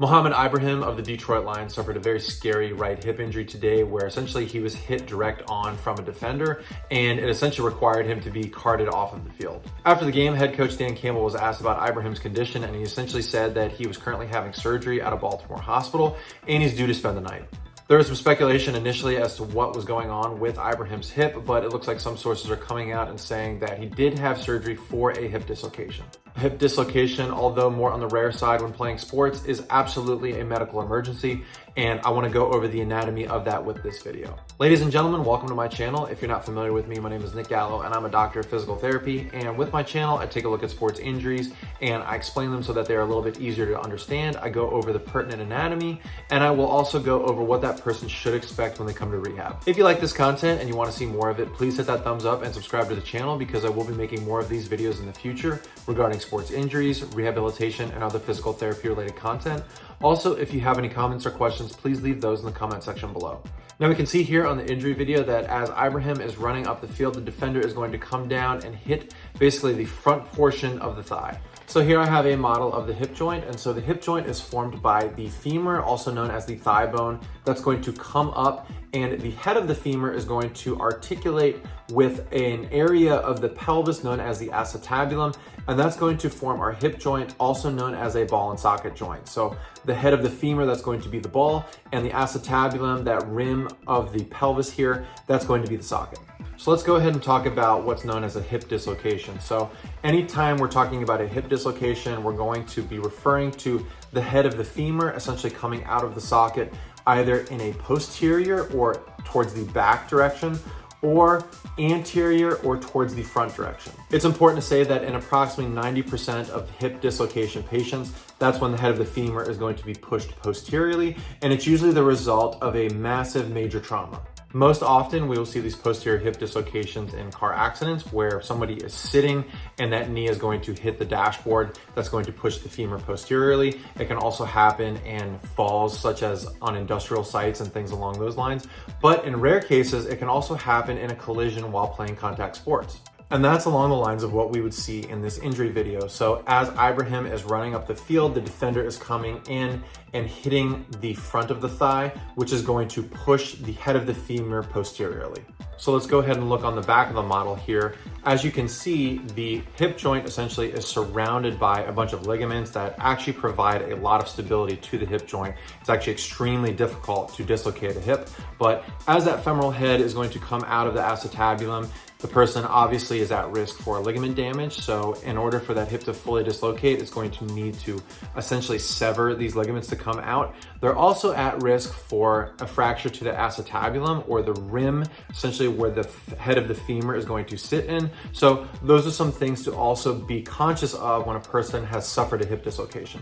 Mohamed Ibrahim of the Detroit Lions suffered a very scary right hip injury today where essentially he was hit direct on from a defender and it essentially required him to be carted off of the field. After the game, head coach Dan Campbell was asked about Ibrahim's condition and he essentially said that he was currently having surgery at a Baltimore hospital and he's due to spend the night. There was some speculation initially as to what was going on with Ibrahim's hip, but it looks like some sources are coming out and saying that he did have surgery for a hip dislocation. Hip dislocation, although more on the rare side when playing sports, is absolutely a medical emergency, and I want to go over the anatomy of that with this video. Ladies and gentlemen, welcome to my channel. If you're not familiar with me, my name is Nick Gallo, and I'm a doctor of physical therapy, and with my channel, I take a look at sports injuries, and I explain them so that they're a little bit easier to understand. I go over the pertinent anatomy, and I will also go over what that person should expect when they come to rehab. If you like this content and you want to see more of it, please hit that thumbs up and subscribe to the channel because I will be making more of these videos in the future regarding sports injuries, rehabilitation, and other physical therapy related content. Also, if you have any comments or questions, please leave those in the comment section below. Now we can see here on the injury video that as Ibrahim is running up the field, the defender is going to come down and hit basically the front portion of the thigh. So here I have a model of the hip joint, and so the hip joint is formed by the femur, also known as the thigh bone, that's going to come up, and the head of the femur is going to articulate with an area of the pelvis known as the acetabulum, and that's going to form our hip joint, also known as a ball and socket joint. So the head of the femur, that's going to be the ball, and the acetabulum, that rim of the pelvis here, that's going to be the socket. So let's go ahead and talk about what's known as a hip dislocation. So anytime we're talking about a hip dislocation, we're going to be referring to the head of the femur essentially coming out of the socket, either in a posterior or towards the back direction, or anterior or towards the front direction. It's important to say that in approximately 90% of hip dislocation patients, that's when the head of the femur is going to be pushed posteriorly, and it's usually the result of a massive major trauma. Most often, we will see these posterior hip dislocations in car accidents where somebody is sitting and that knee is going to hit the dashboard. That's going to push the femur posteriorly. It can also happen in falls, such as on industrial sites and things along those lines. But in rare cases, it can also happen in a collision while playing contact sports. And that's along the lines of what we would see in this injury video. So as Ibrahim is running up the field, the defender is coming in and hitting the front of the thigh, which is going to push the head of the femur posteriorly. So let's go ahead and look on the back of the model here. As you can see, the hip joint essentially is surrounded by a bunch of ligaments that actually provide a lot of stability to the hip joint. It's actually extremely difficult to dislocate a hip, but as that femoral head is going to come out of the acetabulum, the person obviously is at risk for ligament damage. So in order for that hip to fully dislocate, it's going to need to essentially sever these ligaments to come out. They're also at risk for a fracture to the acetabulum, or the rim, essentially where the head of the femur is going to sit in. So those are some things to also be conscious of when a person has suffered a hip dislocation.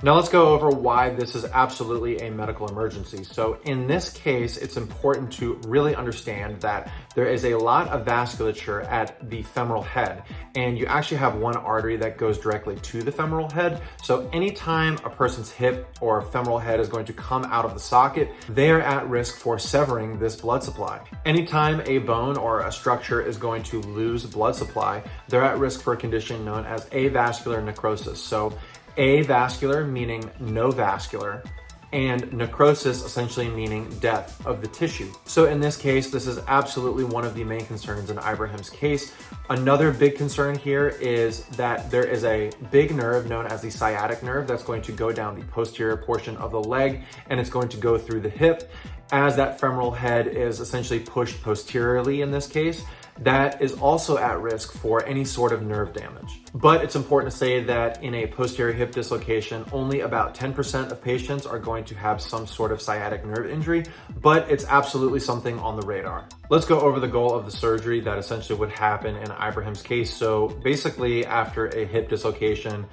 Now let's go over why this is absolutely a medical emergency. So in this case, it's important to really understand that there is a lot of vasculature at the femoral head, and you actually have one artery that goes directly to the femoral head. So anytime a person's hip or femoral head is going to come out of the socket, they are at risk for severing this blood supply. Anytime a bone or a structure is going to lose blood supply, they're at risk for a condition known as avascular necrosis. So avascular meaning no vascular, and necrosis essentially meaning death of the tissue. So in this case, this is absolutely one of the main concerns in Ibrahim's case. Another big concern here is that there is a big nerve known as the sciatic nerve that's going to go down the posterior portion of the leg, and it's going to go through the hip. As that femoral head is essentially pushed posteriorly in this case, that is also at risk for any sort of nerve damage. But it's important to say that in a posterior hip dislocation, only about 10% of patients are going to have some sort of sciatic nerve injury, but it's absolutely something on the radar. Let's go over the goal of the surgery that essentially would happen in Ibrahim's case. So basically, after a hip dislocation,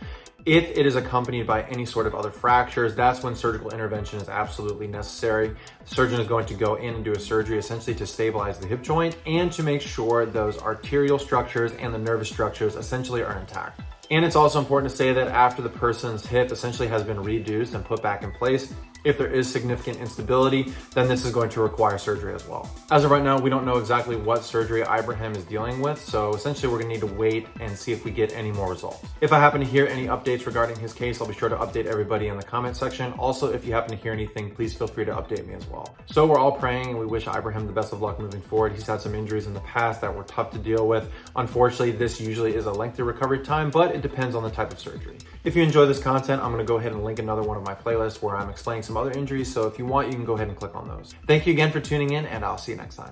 if it is accompanied by any sort of other fractures, that's when surgical intervention is absolutely necessary. The surgeon is going to go in and do a surgery essentially to stabilize the hip joint and to make sure those arterial structures and the nervous structures essentially are intact. And it's also important to say that after the person's hip essentially has been reduced and put back in place, If there is significant instability, then this is going to require surgery as well. As of right now, we don't know exactly what surgery Ibrahim is dealing with, so essentially we're gonna need to wait and see if we get any more results. If I happen to hear any updates regarding his case, I'll be sure to update everybody in the comment section. Also, if you happen to hear anything, please feel free to update me as well. So we're all praying and we wish Ibrahim the best of luck moving forward. He's had some injuries in the past that were tough to deal with. Unfortunately, this usually is a lengthy recovery time, but it depends on the type of surgery. If you enjoy this content, I'm gonna go ahead and link another one of my playlists where I'm explaining some other injuries. So if you want, you can go ahead and click on those. Thank you again for tuning in, and I'll see you next time.